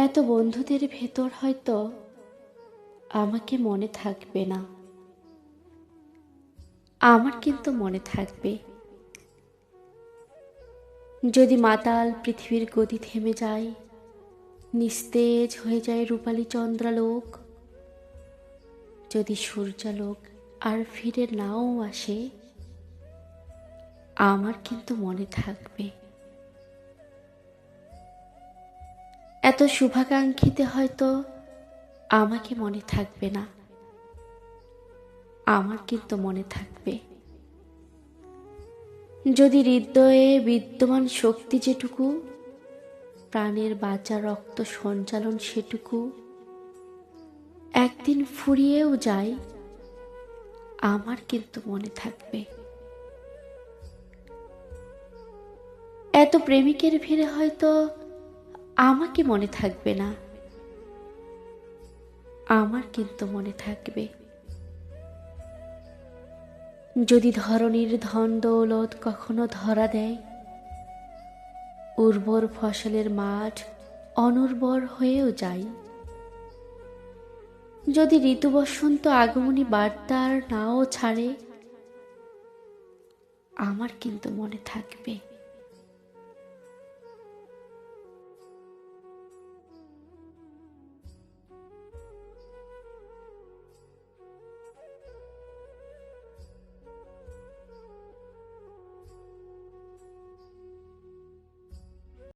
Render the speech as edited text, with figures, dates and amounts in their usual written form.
এত বন্ধুদের ভেতর হয়তো আমাকে মনে থাকবে না, আমার কিন্তু মনে থাকবে। যদি মাতাল পৃথিবীর গতি থেমে যায়, নিস্তেজ হয়ে যায় রূপালী চন্দ্রালোক, যদি সূর্যালোক আর ফিরে নাও আসে, আমার কিন্তু মনে থাকবে। এত শুভাকাঙ্ক্ষীতে হয়তো আমাকে মনে থাকবে না, আমার কিন্তু মনে থাকবে। যদি হৃদয়ে বিদ্যমান শক্তি যেটুকু, প্রাণের বাঁচা রক্ত সঞ্চালন সেটুকু একদিন ফুরিয়েও যায়, আমার কিন্তু মনে থাকবে। এত প্রেমিকের ভিড়ে হয়তো আমাকে মনে থাকবে না, আমার কিন্তু মনে থাকবে। যদি ধরনীর ধন দৌলত কখনো ধরা দেয়, উর্বর ফসলের মাঠ অনুর্বর হয়েও যায়, যদি ঋতু বসন্ত আগমনী বার্তার নাও ছাড়ে, আমার কিন্তু মনে থাকবে।